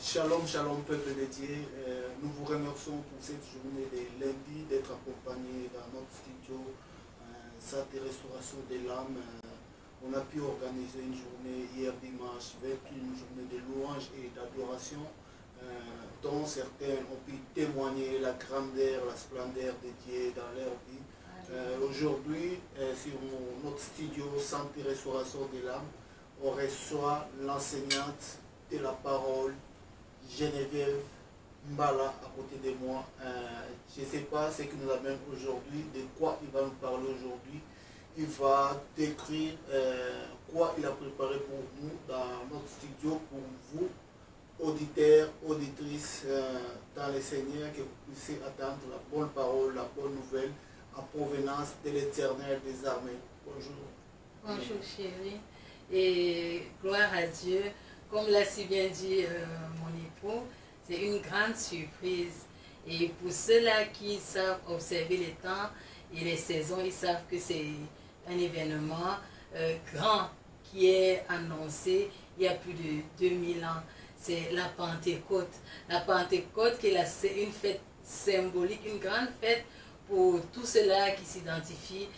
Shalom, shalom, peuple de Dieu. Nous vous remercions pour cette journée de lundi d'être accompagnés dans notre studio, Santé Restauration de l'âme. On a pu organiser une journée hier dimanche avec une journée de louange et d'adoration, dont certains ont pu témoigner la grandeur, la splendeur de Dieu dans leur vie. Aujourd'hui, sur notre studio Santé Restauration de l'âme, on reçoit l'enseignante de la parole, Geneviève Mbala, à côté de moi. Je ne sais pas ce qu'il nous amène aujourd'hui, de quoi il va nous parler aujourd'hui. Il va décrire quoi il a préparé pour nous dans notre studio, pour vous, auditeurs, auditrices, dans le Seigneur, que vous puissiez attendre la bonne parole, la bonne nouvelle, en provenance de l'Éternel des armées. Bonjour. Bonjour chérie, et gloire à Dieu. Comme l'a si bien dit mon époux, c'est une grande surprise. Et pour ceux-là qui savent observer les temps et les saisons, ils savent que c'est un événement grand qui est annoncé il y a plus de 2000 ans. C'est la Pentecôte. La Pentecôte qui est une fête symbolique, une grande fête pour tous ceux-là qui s'identifient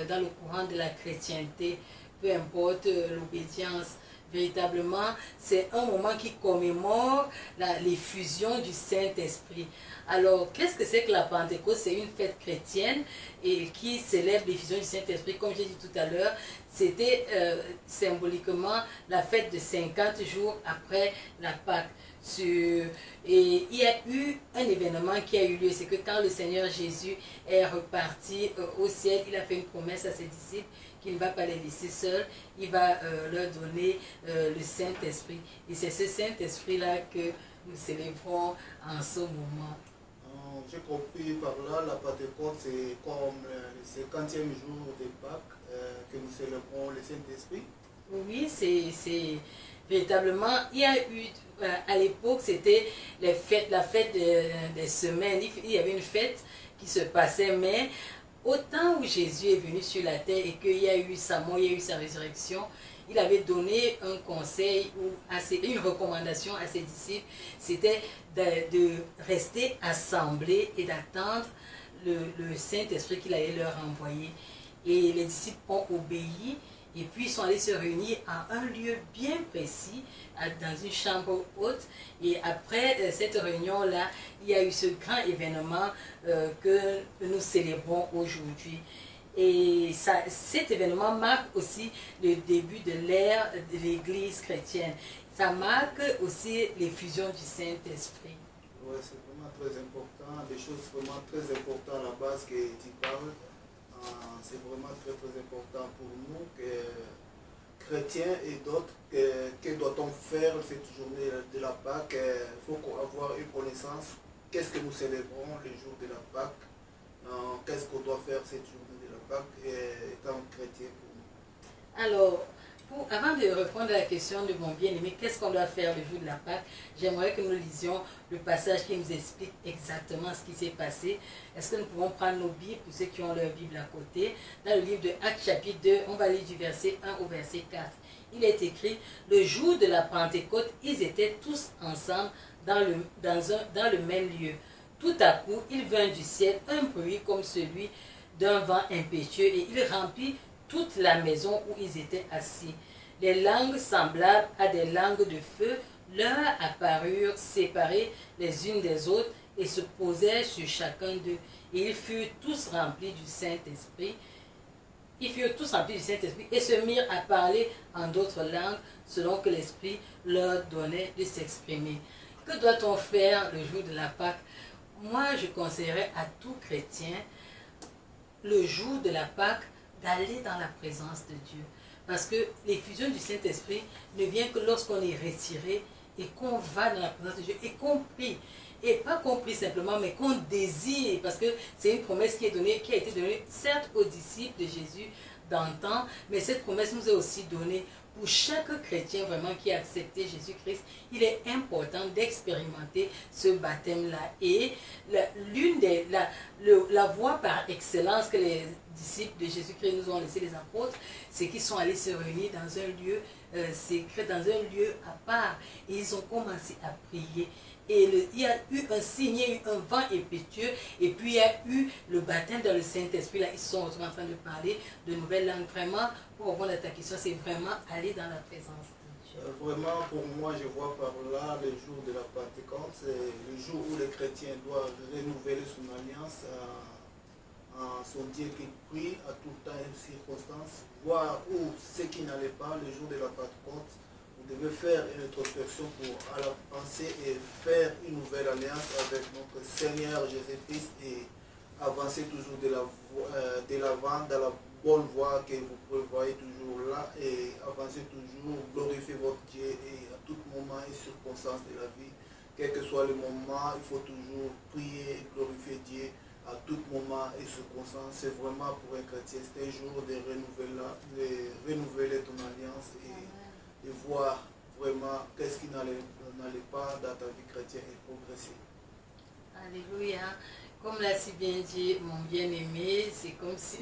dans le courant de la chrétienté, peu importe l'obédience. Véritablement, c'est un moment qui commémore l'effusion du Saint-Esprit. Alors, qu'est-ce que c'est que la Pentecôte? C'est une fête chrétienne et qui célèbre l'effusion du Saint-Esprit. Comme j'ai dit tout à l'heure, c'était symboliquement la fête de 50 jours après la Pâque. Et il y a eu un événement qui a eu lieu, c'est que quand le Seigneur Jésus est reparti au ciel, il a fait une promesse à ses disciples qu'il ne va pas les laisser seuls, il va leur donner le Saint-Esprit. Et c'est ce Saint-Esprit-là que nous célébrons en ce moment. J'ai compris par là, la Pentecôte, c'est comme le 50e jour de Pâques que nous célébrons le Saint-Esprit. Oui, c'est véritablement, il y a eu, à l'époque, c'était la fête des semaines. Il y avait une fête qui se passait, mais au temps où Jésus est venu sur la terre et qu'il y a eu sa mort, il y a eu sa résurrection, il avait donné un conseil ou une recommandation à ses disciples, c'était de rester assemblés et d'attendre le Saint-Esprit qu'il allait leur envoyer. Et les disciples ont obéi. Et puis ils sont allés se réunir à un lieu bien précis, dans une chambre haute. Et après cette réunion-là, il y a eu ce grand événement que nous célébrons aujourd'hui. Et cet événement marque aussi le début de l'ère de l'Église chrétienne. Ça marque aussi l'effusion du Saint-Esprit. Oui, c'est vraiment très important, des choses vraiment très importantes à la base que tu parles. C'est vraiment très important pour nous, que chrétiens et d'autres, que doit-on faire cette journée de la Pâque? Il faut avoir une connaissance. Qu'est-ce que nous célébrons le jour de la Pâque? Qu'est-ce qu'on doit faire cette journée de la Pâque étant chrétien pour nous? Alors, avant de répondre à la question de mon bien-aimé, qu'est-ce qu'on doit faire le jour de la Pâque? J'aimerais que nous lisions le passage qui nous explique exactement ce qui s'est passé. Est-ce que nous pouvons prendre nos Bibles, pour ceux qui ont leur Bible à côté? Dans le livre de Actes chapitre 2, on va lire du verset 1 au verset 4. Il est écrit, le jour de la Pentecôte, ils étaient tous ensemble dans le même lieu. Tout à coup, il vint du ciel un bruit comme celui d'un vent impétueux et il remplit toute la maison où ils étaient assis. Les langues semblables à des langues de feu leur apparurent séparées les unes des autres et se posèrent sur chacun d'eux. Et ils furent tous remplis du Saint-Esprit. Ils furent tous remplis du Saint-Esprit et se mirent à parler en d'autres langues selon que l'Esprit leur donnait de s'exprimer. Que doit-on faire le jour de la Pâque? Moi, je conseillerais à tout chrétien, le jour de la Pâque, d'aller dans la présence de Dieu. Parce que l'effusion du Saint-Esprit ne vient que lorsqu'on est retiré et qu'on va dans la présence de Dieu et qu'on prie. Et pas compris simplement, mais qu'on désire. Parce que c'est une promesse qui a été donnée, certes aux disciples de Jésus d'antan, mais cette promesse nous est aussi donnée pour chaque chrétien vraiment qui a accepté Jésus-Christ. Il est important d'expérimenter ce baptême-là. Et la voie par excellence que les disciples de Jésus-Christ nous ont laissé, les apôtres, c'est qu'ils sont allés se réunir dans un lieu secret dans un lieu à part. Et ils ont commencé à prier. Et il y a eu un signe, il y a eu un vent impétueux, et puis il y a eu le baptême dans le Saint-Esprit. Là, ils sont en train de parler de nouvelles langues. Vraiment, pour répondre à ta question, c'est vraiment aller dans la présence de Dieu. Vraiment, pour moi, je vois par là le jour de la Pentecôte, c'est le jour où les chrétiens doivent renouveler son alliance à son Dieu qui prie à tout temps et circonstance, voir où ce qui n'allait pas le jour de la Pentecôte. Vous devez faire une introspection pour avancer et faire une nouvelle alliance avec notre Seigneur Jésus-Christ et avancer toujours de l'avant dans la bonne voie que vous prévoyez toujours là et avancer toujours, glorifier votre Dieu et à tout moment et circonstance de la vie, quel que soit le moment, il faut toujours prier et glorifier Dieu à tout moment et circonstance. C'est vraiment pour un chrétien, c'est un jour de renouveler ton alliance et voir vraiment qu'est-ce qui n'allait pas dans ta vie chrétienne et progresser. Alléluia. Comme l'a si bien dit mon bien-aimé, c'est comme si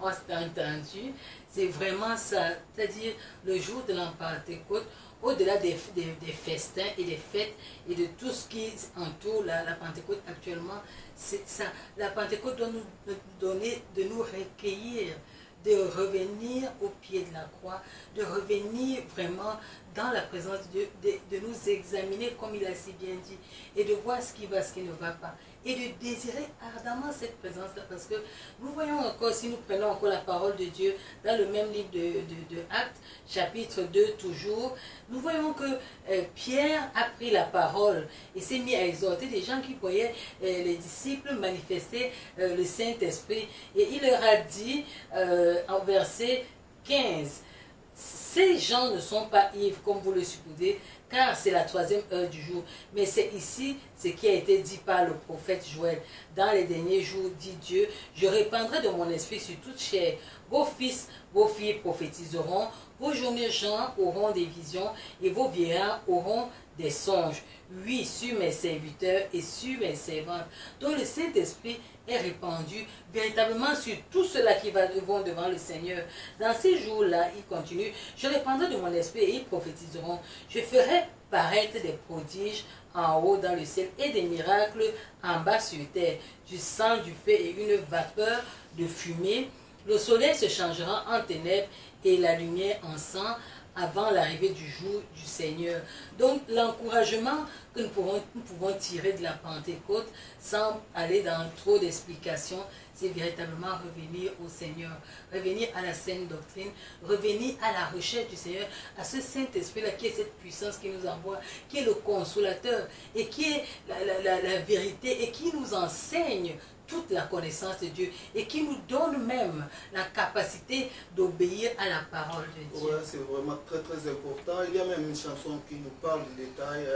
on s'est entendu. C'est vraiment ça. C'est-à-dire le jour de la Pentecôte, au-delà des festins et des fêtes et de tout ce qui entoure la Pentecôte actuellement, c'est ça. La Pentecôte doit nous donner, de nous recueillir, de revenir au pied de la croix, de revenir vraiment dans la présence de Dieu, de nous examiner comme il a si bien dit, et de voir ce qui va, ce qui ne va pas, et de désirer ardemment cette présence-là, parce que nous voyons encore, si nous prenons encore la parole de Dieu, dans le même livre de Actes, chapitre 2 toujours, nous voyons que Pierre a pris la parole et s'est mis à exhorter des gens qui voyaient les disciples manifester le Saint-Esprit, et il leur a dit en verset 15, ces gens ne sont pas ivres comme vous le supposez, car c'est la 3e heure du jour. Mais c'est ici ce qui a été dit par le prophète Joël. Dans les derniers jours, dit Dieu, je répandrai de mon esprit sur toute chair. Vos fils, vos filles prophétiseront, vos jeunes gens auront des visions et vos vieillards auront des songes. Oui, sur mes serviteurs et sur mes servantes, dont le Saint-Esprit est répandu véritablement sur tous ceux-là qui vont devant le Seigneur. Dans ces jours-là, il continue, je répandrai de mon esprit et ils prophétiseront. Je ferai paraître des prodiges en haut dans le ciel et des miracles en bas sur terre, du sang, du feu et une vapeur de fumée. Le soleil se changera en ténèbres et la lumière en sang avant l'arrivée du jour du Seigneur. Donc l'encouragement que nous pouvons tirer de la Pentecôte, sans aller dans trop d'explications, c'est véritablement revenir au Seigneur, revenir à la saine doctrine, revenir à la recherche du Seigneur, à ce Saint-Esprit-là qui est cette puissance qui nous envoie, qui est le consolateur et qui est la vérité et qui nous enseigne toute la connaissance de Dieu et qui nous donne même la capacité d'obéir à la parole de Dieu. Oui, c'est vraiment très très important. Il y a même une chanson qui nous parle du détail.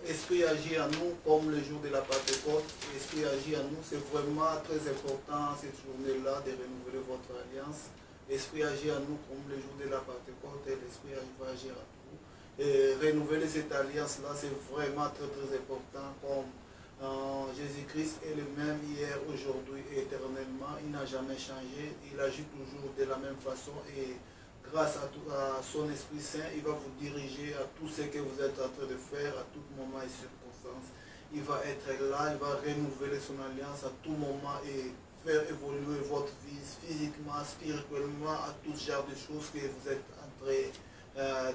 Esprit agit à nous comme le jour de la Pentecôte. Esprit agit à nous. C'est vraiment très important cette journée-là de renouveler votre alliance. Esprit agit à nous comme le jour de la Pentecôte et l'Esprit va agir à nous. Et renouveler cette alliance-là, c'est vraiment très très important. Comme Jésus-Christ est le même hier, aujourd'hui et éternellement. Il n'a jamais changé. Il agit toujours de la même façon et grâce à son Esprit Saint, il va vous diriger à tout ce que vous êtes en train de faire, à tout moment et circonstance. Il va être là, il va renouveler son alliance à tout moment et faire évoluer votre vie physiquement, spirituellement, à tout genre de choses que vous êtes en train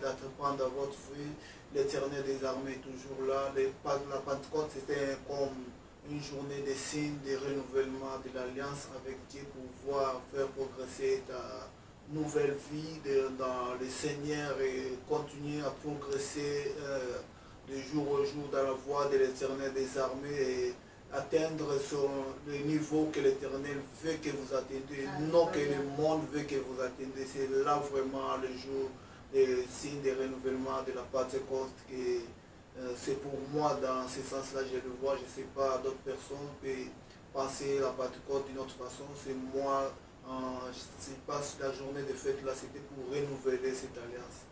d'entreprendre dans votre vie. L'Éternel des armées est toujours là. La Pentecôte, c'était comme une journée de signes, de renouvellement de l'alliance avec Dieu pour pouvoir faire progresser ta nouvelle vie dans le Seigneur et continuer à progresser de jour au jour dans la voie de l'Éternel des armées et atteindre le niveau que l'Éternel veut que vous atteigniez, non que le monde veut que vous atteigniez. C'est là vraiment le jour des signes de renouvellement de la Pentecôte. C'est pour moi, dans ce sens-là, je le vois. Je ne sais pas, d'autres personnes peuvent penser la Pentecôte d'une autre façon. C'est moi, je passe la journée de fête là, c'était pour renouveler cette alliance.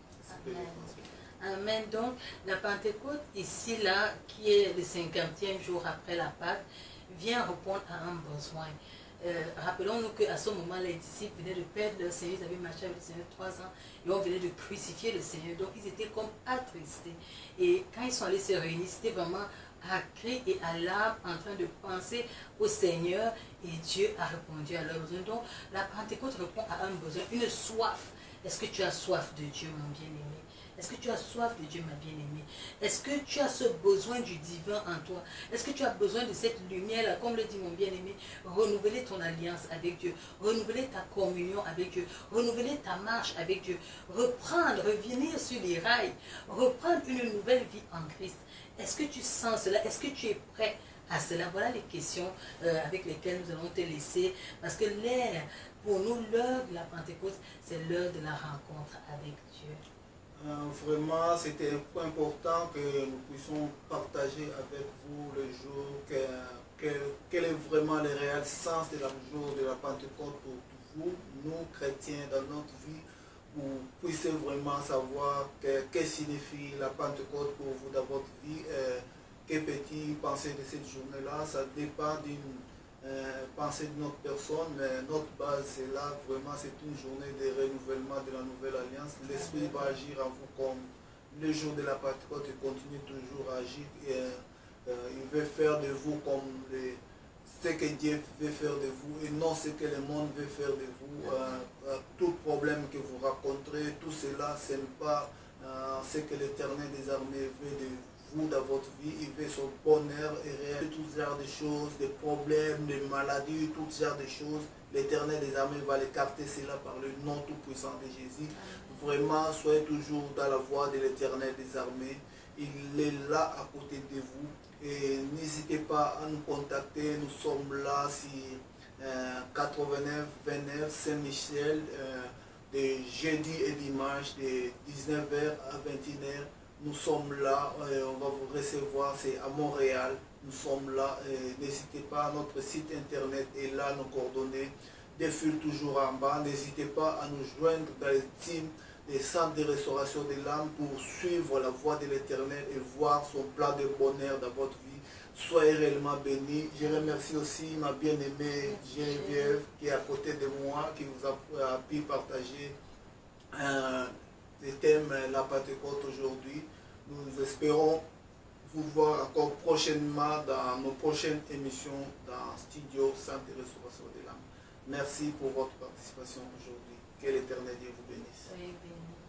Amen. Amen. Donc, la Pentecôte, ici, là, qui est le 50e jour après la Pâque, vient répondre à un besoin. rappelons-nous qu'à ce moment, les disciples venaient de perdre leur Seigneur, ils avaient marché avec le Seigneur 3 ans, et on venait de crucifier le Seigneur, donc ils étaient comme attristés. Et quand ils sont allés se réunir, c'était vraiment à cri et à larmes en train de penser au Seigneur, et Dieu a répondu à leurs besoins. Donc la Pentecôte répond à un besoin, une soif. Est-ce que tu as soif de Dieu, mon bien-aimé? Est-ce que tu as soif de Dieu, ma bien-aimée? Est-ce que tu as ce besoin du divin en toi? Est-ce que tu as besoin de cette lumière-là, comme le dit mon bien-aimé, renouveler ton alliance avec Dieu, renouveler ta communion avec Dieu, renouveler ta marche avec Dieu, revenir sur les rails, reprendre une nouvelle vie en Christ? Est-ce que tu sens cela? Est-ce que tu es prêt à cela? Voilà les questions avec lesquelles nous allons te laisser, parce que pour nous, l'heure de la Pentecôte, c'est l'heure de la rencontre avec Dieu. Vraiment, c'était important que nous puissions partager avec vous le jour, quel est vraiment le réel sens de la jour de la Pentecôte pour vous, nous chrétiens, dans notre vie, vous puissiez vraiment savoir que signifie la Pentecôte pour vous dans votre vie, que peut-il penser de cette journée-là. Ça dépend d'une pensée de notre personne, mais notre base c'est là, vraiment c'est une journée de renouvellement de la nouvelle alliance. L'Esprit va agir en vous comme le jour de la Pentecôte et continue toujours à agir. Il veut faire de vous comme ce que Dieu veut faire de vous et non ce que le monde veut faire de vous. Tout problème que vous rencontrez, tout cela, ce n'est pas ce que l'Éternel des armées veut de vous dans votre vie. Il veut son bonheur et réel, tout genre de choses, des problèmes, des maladies, tout genre de choses. L'Éternel des armées va l'écarter cela par le nom tout-puissant de Jésus. Vraiment, soyez toujours dans la voie de l'Éternel des armées. Il est là à côté de vous. Et n'hésitez pas à nous contacter. Nous sommes là sur 89 29 Saint-Michel, de jeudi et dimanche, de 19h à 21h. Nous sommes là, on va vous recevoir, c'est à Montréal. Nous sommes là, n'hésitez pas, notre site internet est là, nos coordonnées défilent toujours en bas. N'hésitez pas à nous joindre dans les teams des centres de restauration de l'âme pour suivre la voie de l'Éternel et voir son plan de bonheur dans votre vie. Soyez réellement bénis. Je remercie aussi ma bien-aimée Geneviève qui est à côté de moi, qui vous a pu partager le thème la Pentecôte aujourd'hui. Nous espérons vous voir encore prochainement dans nos prochaines émissions dans Studio Centre de Restauration de l'âme. Merci pour votre participation aujourd'hui. Que l'Éternel Dieu vous bénisse. Soyez bénis.